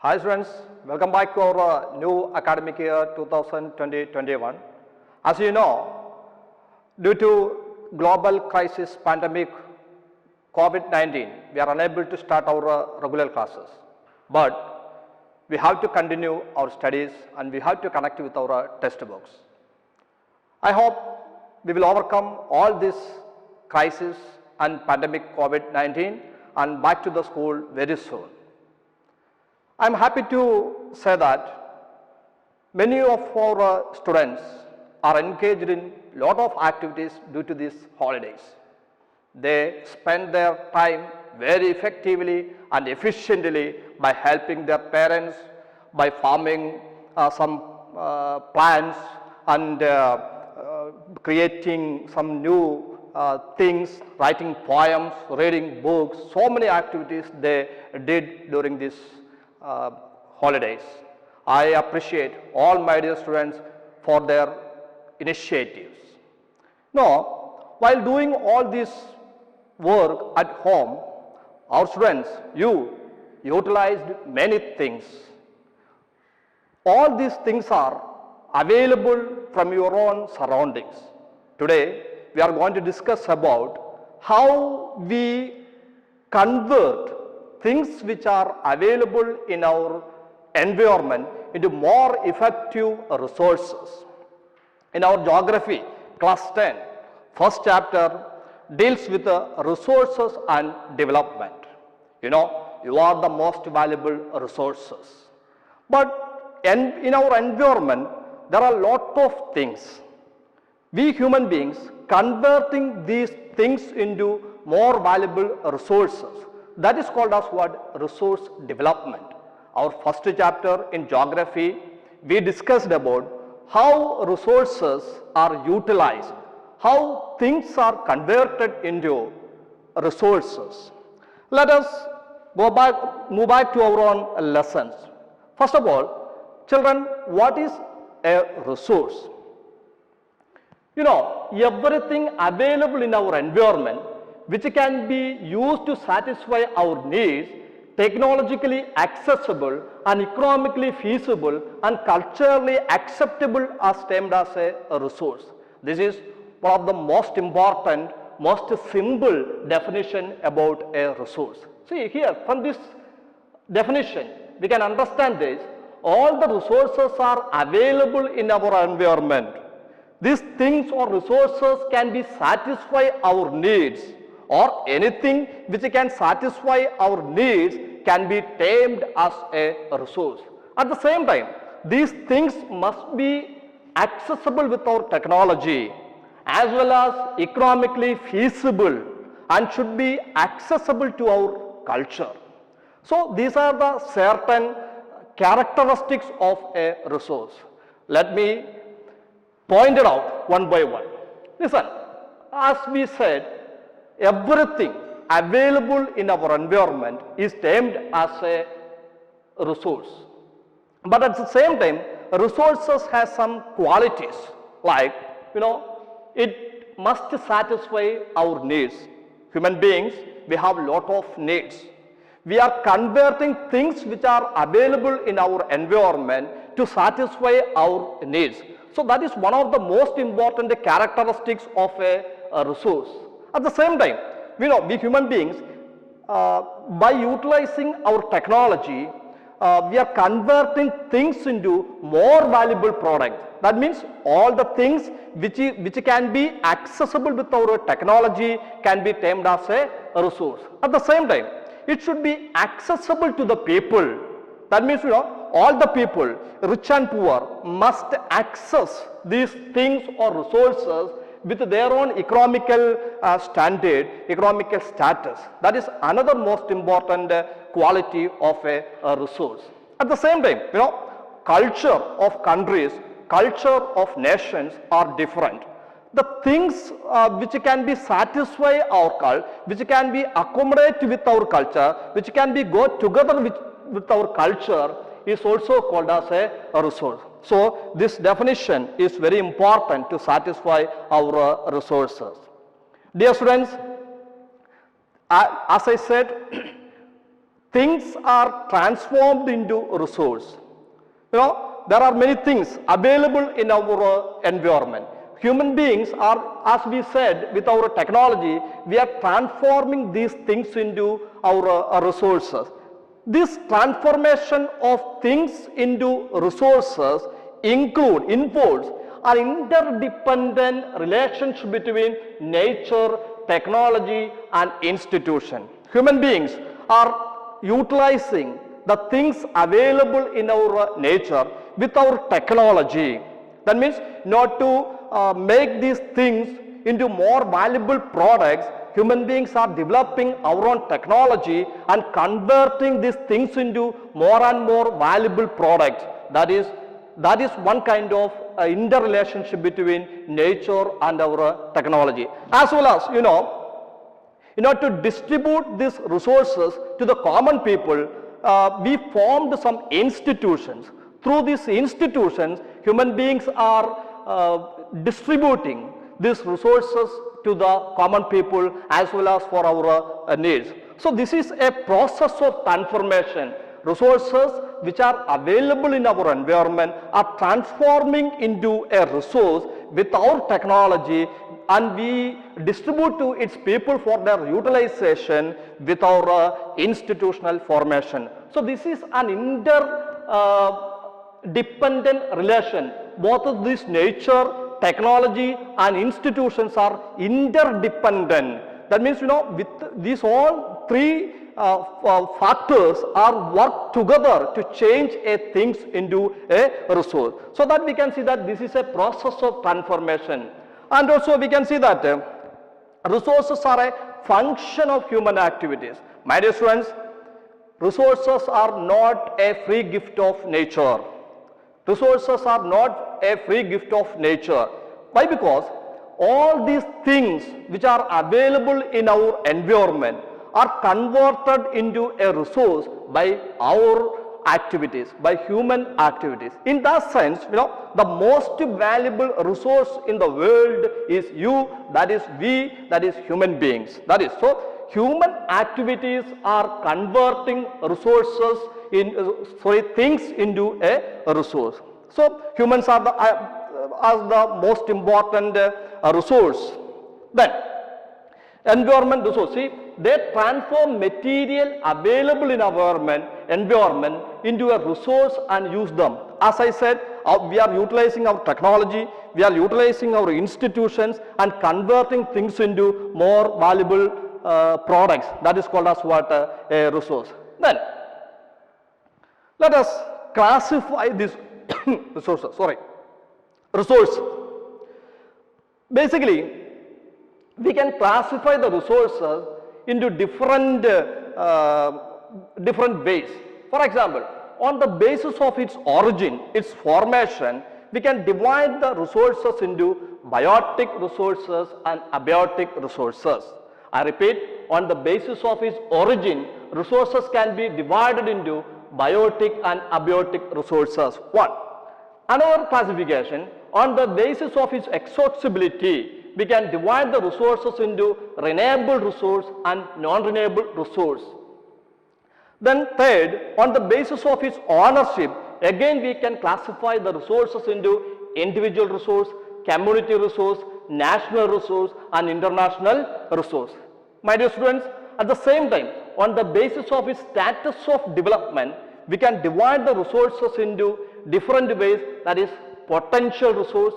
Hi students, welcome back to our new academic year 2020-21. As you know, due to global crisis pandemic COVID-19, we are unable to start our regular classes. But we have to continue our studies and we have to connect with our textbooks. I hope we will overcome all this crisis and pandemic COVID-19 and back to the school very soon. I am happy to say that many of our students are engaged in lot of activities due to these holidays. They spend their time very effectively and efficiently by helping their parents, by farming some plants and creating some new things, writing poems, reading books, so many activities they did during this holidays. I appreciate all my dear students for their initiatives. Now, while doing all this work at home, our students, you utilized many things. All these things are available from your own surroundings. Today, we are going to discuss about how we convert things which are available in our environment into more effective resources. In our geography, class 10, first chapter deals with resources and development. You know, you are the most valuable resources. But in our environment, there are a lot of things. We human beings converting these things into more valuable resources. That is called as what? Resource development. Our first chapter in geography, we discussed about how resources are utilized, how things are converted into resources. Let us move back to our own lessons. First of all, children, what is a resource? You know, everything available in our environment which can be used to satisfy our needs, technologically accessible and economically feasible and culturally acceptable as termed as a resource. This is one of the most important, most simple definition about a resource. See here, from this definition, we can understand this. All the resources are available in our environment. These things or resources can be satisfy our needs, or anything which can satisfy our needs can be termed as a resource. At the same time, these things must be accessible with our technology as well as economically feasible and should be accessible to our culture. So these are the certain characteristics of a resource. Let me point it out one by one. Listen, as we said, everything available in our environment is termed as a resource. But at the same time, resources has some qualities like, you know, it must satisfy our needs. Human beings, we have a lot of needs. We are converting things which are available in our environment to satisfy our needs. So that is one of the most important characteristics of a resource. At the same time, we human beings, by utilizing our technology, we are converting things into more valuable products. That means all the things which can be accessible with our technology can be termed as a resource. At the same time, it should be accessible to the people. That means, all the people, rich and poor, must access these things or resources with their own economical standard, economical status. That is another most important quality of a resource. At the same time, culture of countries, culture of nations are different. The things which can be satisfy our culture, which can be accommodate with our culture, which can be go together with our culture is also called as a resource. So this definition is very important to satisfy our resources. Dear students, as I said, things are transformed into resource. You know, there are many things available in our environment. Human beings are, as we said, with our technology, we are transforming these things into our resources. This transformation of things into resources involves an interdependent relationship between nature, technology, and institution. Human beings are utilizing the things available in our nature with our technology. That means not to make these things into more valuable products, human beings are developing our own technology and converting these things into more and more valuable products. That is one kind of interrelationship between nature and our technology. As well as, in order to distribute these resources to the common people, we formed some institutions. Through these institutions, human beings are distributing these resources to the common people as well as for our needs. So this is a process of transformation. Resources which are available in our environment are transforming into a resource with our technology, and we distribute to its people for their utilization with our institutional formation. So this is an interdependent relation. Both of these, nature, technology and institutions, are interdependent. That means, with these all three factors are work together to change a things into a resource. So that we can see that this is a process of transformation. And also we can see that resources are a function of human activities. My dear students, resources are not a free gift of nature. Resources are not a free gift of nature. Why? Because all these things which are available in our environment are converted into a resource by our activities, by human activities. In that sense, the most valuable resource in the world is you, that is we, that is human beings. That is, so human activities are converting resources things into a resource. So humans are the most important resource. Then environment resource. See, they transform material available in our environment into a resource and use them. As I said, we are utilizing our technology, we are utilizing our institutions and converting things into more valuable products. That is called as what? A resource. Then let us classify these resources. Resource. Basically, we can classify the resources into different ways. For example, on the basis of its origin, its formation, we can divide the resources into biotic resources and abiotic resources. I repeat, on the basis of its origin, resources can be divided into biotic and abiotic resources. One. Another classification, on the basis of its exhaustibility, we can divide the resources into renewable resource and non-renewable resource. Then third, on the basis of its ownership, again we can classify the resources into individual resource, community resource, national resource and international resource. My dear students, at the same time, on the basis of its status of development, we can divide the resources into different ways, that is potential resource,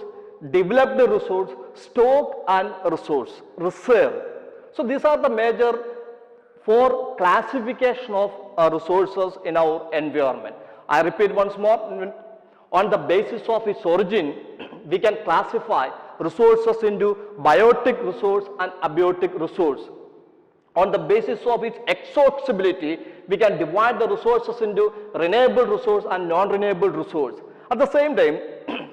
developed resource, stock and reserve. So these are the major four classification of resources in our environment. I repeat once more, on the basis of its origin, we can classify resources into biotic resource and abiotic resource. On the basis of its exhaustibility, we can divide the resources into renewable resource and non-renewable resource. At the same time,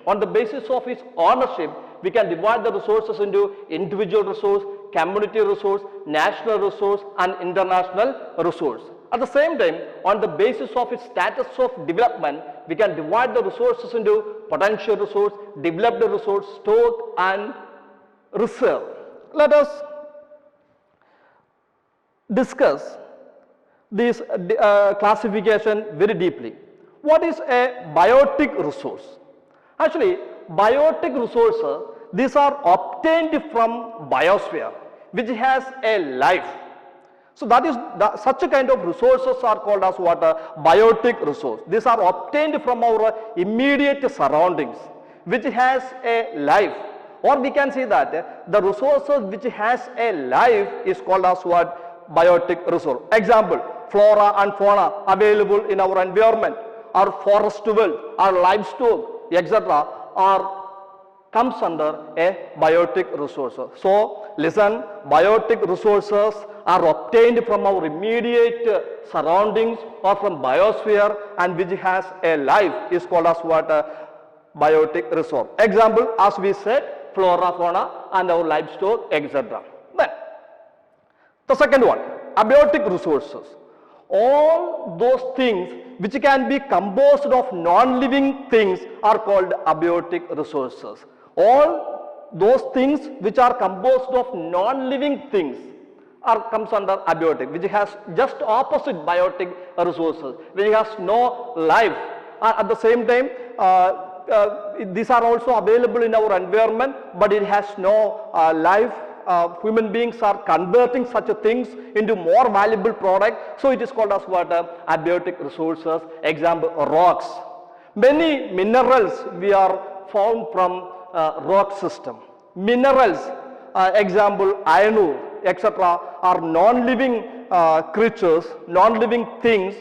on the basis of its ownership, we can divide the resources into individual resource, community resource, national resource and international resource. At the same time, on the basis of its status of development, we can divide the resources into potential resource, developed resource, stock and reserve. Let us discuss this classification very deeply. What is a biotic resource? Actually, biotic resources, these are obtained from biosphere, which has a life. So that is such a kind of resources are called as what? A biotic resource. These are obtained from our immediate surroundings, which has a life. Or we can say that the resources which has a life is called as what? Biotic resource. Example, flora and fauna available in our environment, our forest world, our livestock, etc. are comes under a biotic resources. So listen, biotic resources are obtained from our immediate surroundings or from biosphere, and which has a life is called as what? Biotic resource. Example, as we said, flora, fauna and our livestock, etc. Then the second one, abiotic resources. All those things which can be composed of non-living things are called abiotic resources. All those things which are composed of non-living things comes under abiotic, which has just opposite biotic resources, which has no life. At the same time, these are also available in our environment, but it has no life. Human beings are converting such things into more valuable product, so it is called as what? Abiotic resources. Example, rocks. Many minerals we are found from rock system. Minerals, example, iron ore, etc. are non-living creatures, non-living things,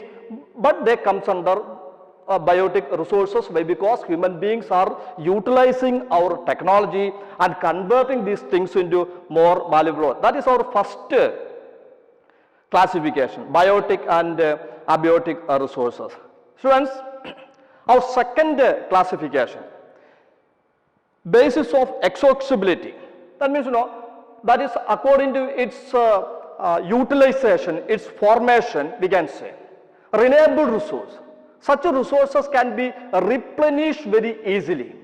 but they comes under biotic resources. Why? Because human beings are utilizing our technology and converting these things into more valuable. That is our first classification, biotic and abiotic resources. Students, our second classification, basis of exhaustibility. That means, that is according to its utilization, its formation, we can say. Renewable resource. Such resources can be replenished very easily.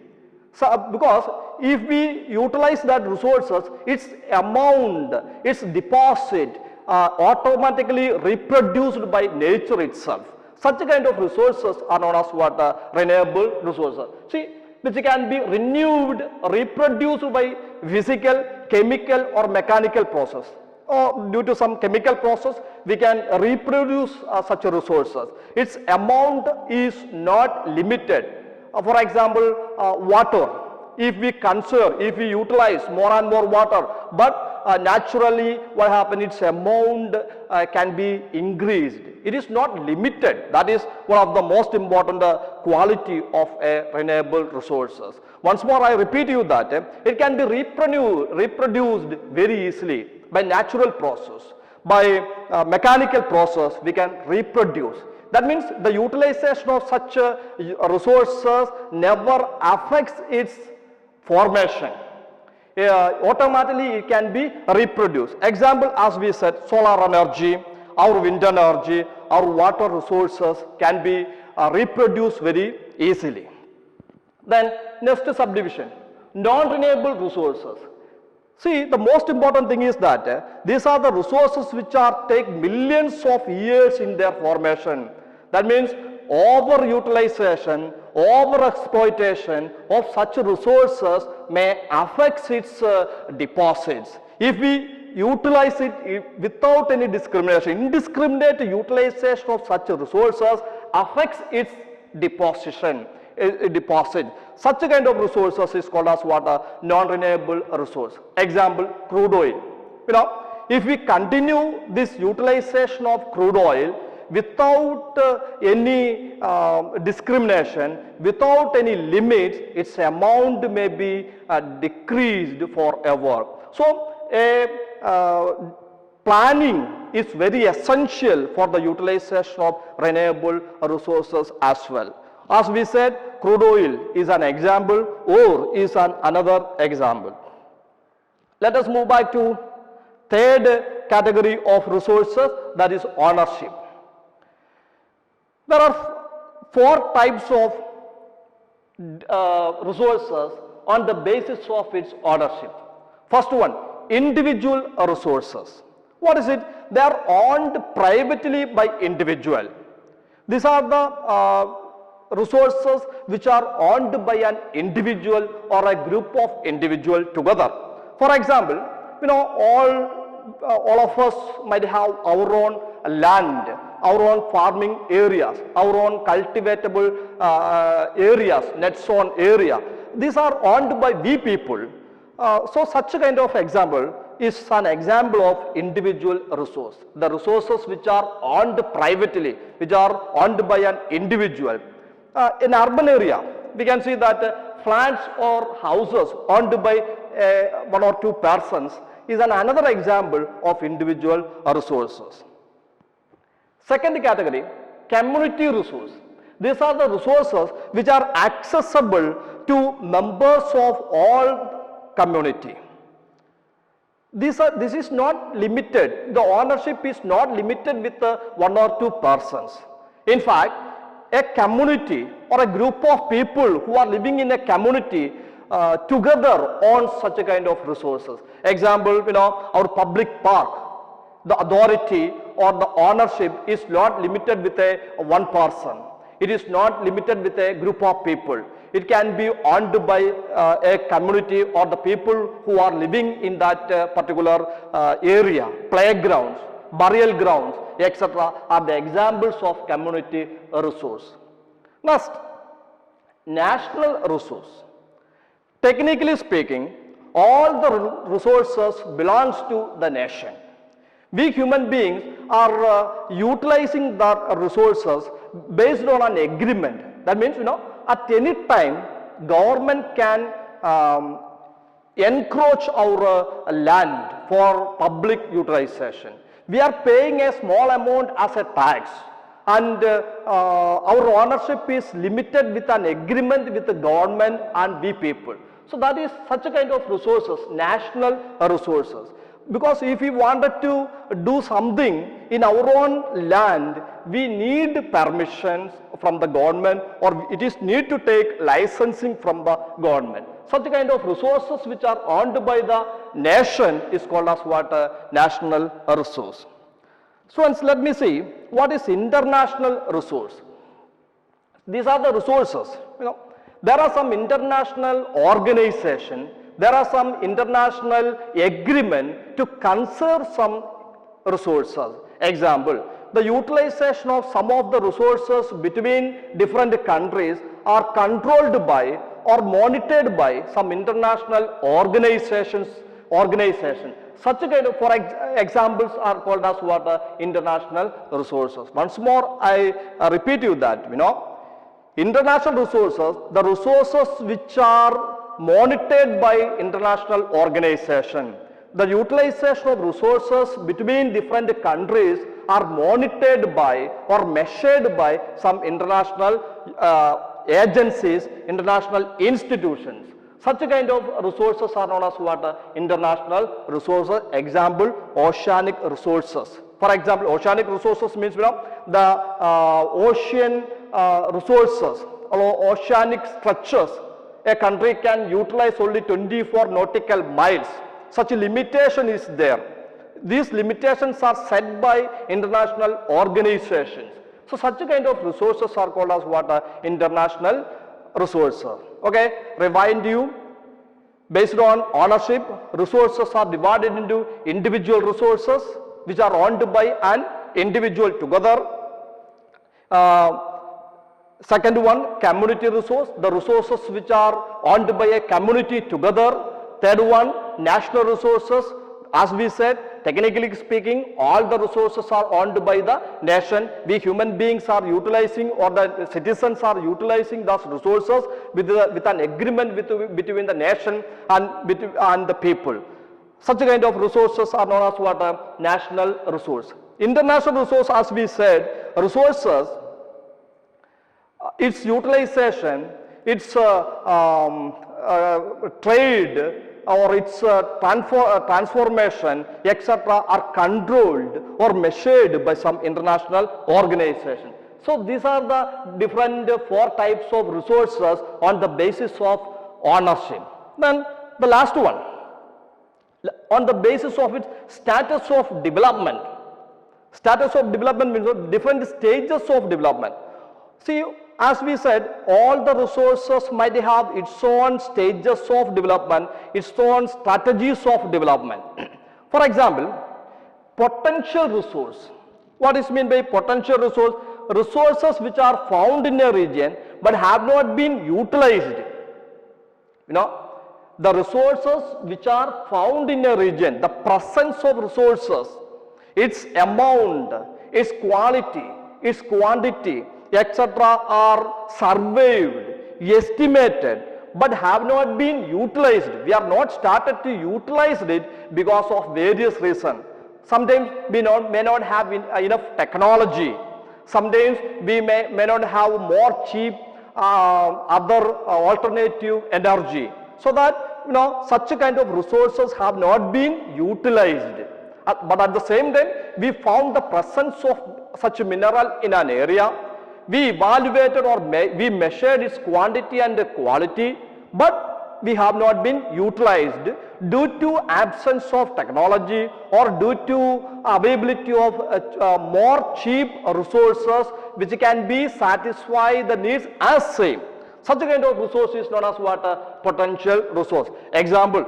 So, because if we utilize that resources, its amount, its deposit automatically reproduced by nature itself. Such kind of resources are known as what? Renewable resources. See, which can be renewed, reproduced by physical, chemical or mechanical process. Or due to some chemical process, we can reproduce such resources. Its amount is not limited. For example, water. If we conserve, if we utilize more and more water, but naturally what happens, its amount can be increased. It is not limited. That is one of the most important quality of a renewable resources. Once more I repeat you that it can be reproduced very easily by natural process. By mechanical process we can reproduce. That means the utilization of such resources never affects its formation. Automatically it can be reproduced. Example, as we said, solar energy, our wind energy, our water resources can be reproduced very easily. Then next subdivision, non-renewable resources. See, the most important thing is that these are the resources which take millions of years in their formation. That means overutilization, overexploitation of such resources may affect its deposits. If we utilize it without any discrimination, indiscriminate utilization of such resources affects its deposition. Deposit. Such a kind of resources is called as what? Non-renewable resource. Example, crude oil. If we continue this utilization of crude oil without any discrimination, without any limits, its amount may be decreased forever. So, planning is very essential for the utilization of renewable resources as well. As we said, crude oil is an example, ore is another example. Let us move back to third category of resources, that is ownership. There are four types of resources on the basis of its ownership. First one, individual resources. What is it? They are owned privately by individual. These are the resources which are owned by an individual or a group of individuals together. For example, all of us might have our own land, our own farming areas, our own cultivatable areas, net zone area. These are owned by we people. So such a kind of example is an example of individual resource. The resources which are owned privately, which are owned by an individual. In urban area, we can see that flats or houses owned by one or two persons is another example of individual resources. Second category, community resource. These are the resources which are accessible to members of all community. This is not limited, the ownership is not limited with one or two persons. In fact, a community or a group of people who are living in a community together own such a kind of resources. Example, our public park, the authority or the ownership is not limited with one person. It is not limited with a group of people. It can be owned by a community or the people who are living in that particular area. Playgrounds, burial grounds, etc. are the examples of community resource. Next, national resource. Technically speaking, all the resources belongs to the nation. We human beings are utilizing the resources based on an agreement. That means, at any time, government can encroach our land for public utilization. We are paying a small amount as a tax, and our ownership is limited with an agreement with the government and we people. So that is such a kind of resources, national resources. Because if we wanted to do something in our own land, we need permissions from the government, or it is need to take licensing from the government. Such a kind of resources which are owned by the nation is called as what? National resource. So let me see what is international resource. These are the resources. There are some international organization, there are some international agreement to conserve some resources. Example, the utilization of some of the resources between different countries are controlled by or monitored by some international organizations. Such a kind of, for examples are called as what? International resources. Once more, I repeat you that, international resources, the resources which are monitored by international organization. The utilization of resources between different countries are monitored by or measured by some international agencies, international institutions. Such a kind of resources are known as what? International resources. Example, oceanic resources. For example, oceanic resources means the ocean resources or oceanic structures. A country can utilize only 24 nautical miles. Such a limitation is there. These limitations are set by international organizations. So such a kind of resources are called as what? International resources. Okay, remind you, based on ownership, resources are divided into individual resources which are owned by an individual together. Second one, community resource, the resources which are owned by a community together. Third one, national resources. As we said, technically speaking, all the resources are owned by the nation. We human beings are utilizing, or the citizens are utilizing those resources with an agreement between the nation and the people. Such a kind of resources are known as what? National resource. International resource, as we said, resources, its utilization, its trade, or its transformation, etc. are controlled or measured by some international organization. So these are the different 4 types of resources on the basis of ownership. Then the last one, on the basis of its status of development. Status of development means different stages of development. See, as we said, all the resources might have its own stages of development, its own strategies of development. For example, potential resource. What is meant by potential resource? Resources which are found in a region but have not been utilized. You know, the resources which are found in a region, the presence of resources, its amount, its quality, its quantity, etc. are surveyed, estimated, but have not been utilized. We are not started to utilize it because of various reasons. Sometimes we may not have enough technology. Sometimes we may not have more cheap other alternative energy. So that such a kind of resources have not been utilized. But at the same time, we found the presence of such a mineral in an area. We evaluated or we measured its quantity and quality, but we have not been utilized due to absence of technology or due to availability of more cheap resources which can be satisfy the needs as same. Such a kind of resource is known as what? Potential resource. Example,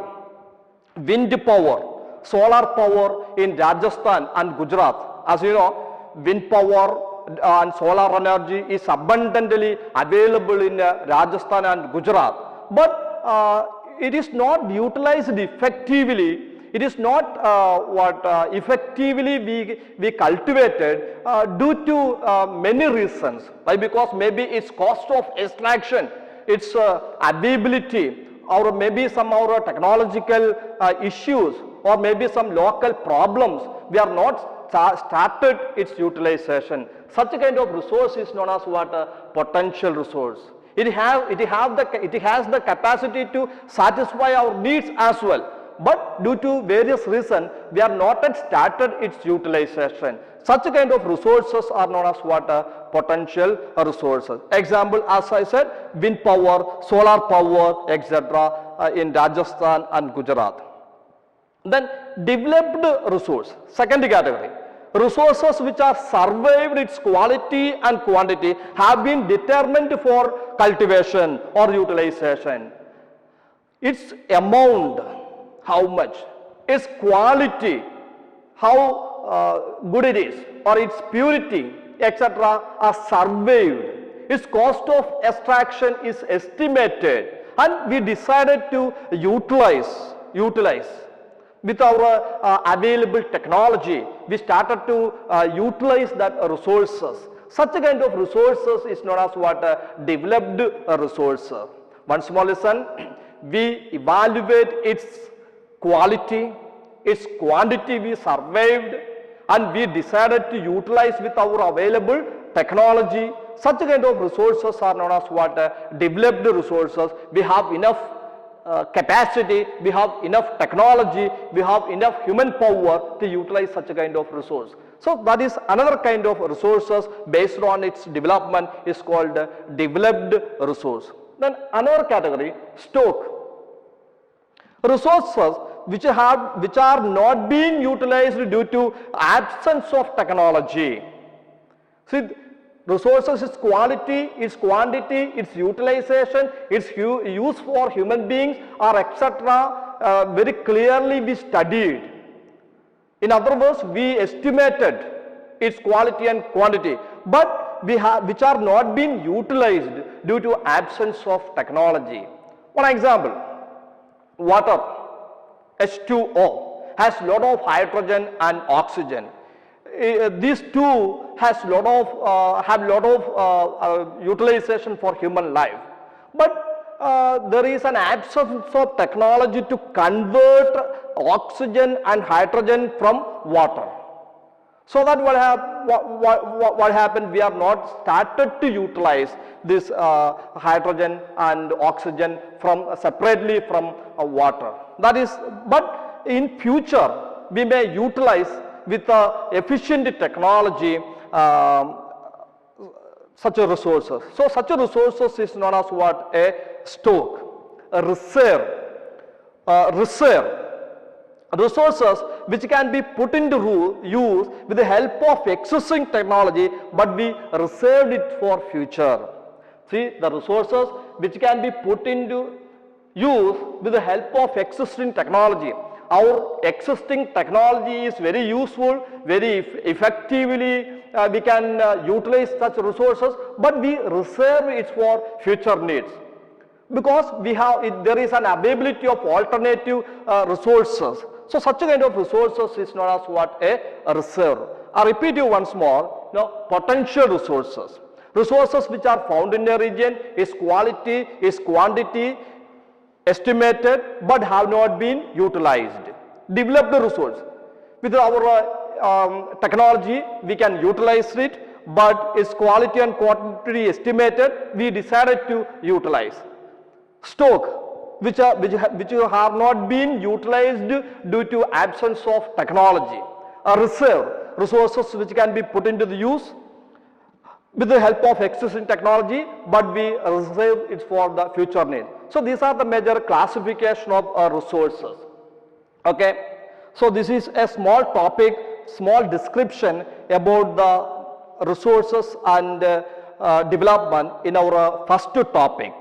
wind power, solar power in Rajasthan and Gujarat. As you know, wind power and solar energy is abundantly available in Rajasthan and Gujarat. But it is not utilized effectively. It is not effectively we cultivated due to many reasons. Why? Because maybe its cost of extraction, its availability, or maybe some other technological issues, or maybe some local problems. We are not started its utilization. Such a kind of resource is known as what? Potential resource. It has the capacity to satisfy our needs as well. But due to various reasons, we are not yet started its utilization. Such a kind of resources are known as what? Potential resources. Example, as I said, wind power, solar power, etc. In Rajasthan and Gujarat. Then developed resource, second category. Resources which are surveyed its quality and quantity have been determined for cultivation or utilization. Its amount, how much, its quality, how good it is, or its purity, etc. are surveyed. Its cost of extraction is estimated, and we decided to utilize with our available technology. We started to utilize that resources. Such a kind of resources is known as what? Developed resource. One small lesson, we evaluate its quality, its quantity we surveyed, and we decided to utilize with our available technology. Such a kind of resources are known as what? Developed resources. We have enough capacity, we have enough technology, we have enough human power to utilize such a kind of resource. So that is another kind of resources based on its development is called developed resource. Then another category, stock. Resources which are not being utilized due to absence of technology. See, resources, its quality, its quantity, its utilization, its use for human beings, or etc. Very clearly we studied. In other words, we estimated its quality and quantity, but which are not being utilized due to absence of technology. One example, water, H2O, has lot of hydrogen and oxygen. These two have lot of utilization for human life, but there is an absence of technology to convert oxygen and hydrogen from water. So that what happened? We are not started to utilize this hydrogen and oxygen separately from water. That is, but in future we may utilize with efficient technology such a resources. So such a resources is known as what? A stock, a reserve. resources which can be put into use with the help of existing technology, but we reserved it for future. See, the resources which can be put into use with the help of existing technology. Our existing technology is very useful, very effectively we can utilize such resources, but we reserve it for future needs. Because there is an availability of alternative resources. So such a kind of resources is known as what? A reserve. I repeat you once more, potential resources. Resources which are found in a region is quality, is quantity, estimated, but have not been utilized. Developed resource. With our technology, we can utilize it, but its quality and quantity estimated, we decided to utilize. Stock, which have not been utilized due to absence of technology. A reserve, resources which can be put into the use with the help of existing technology, but we reserve it for the future need. So these are the major classification of resources. Okay, so this is a small topic, small description about the resources and development in our first topic.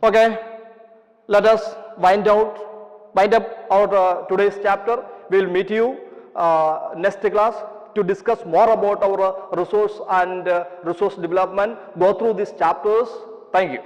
Okay, let us wind up our today's chapter. We will meet you next class to discuss more about our resource and resource development. Go through these chapters. Thank you.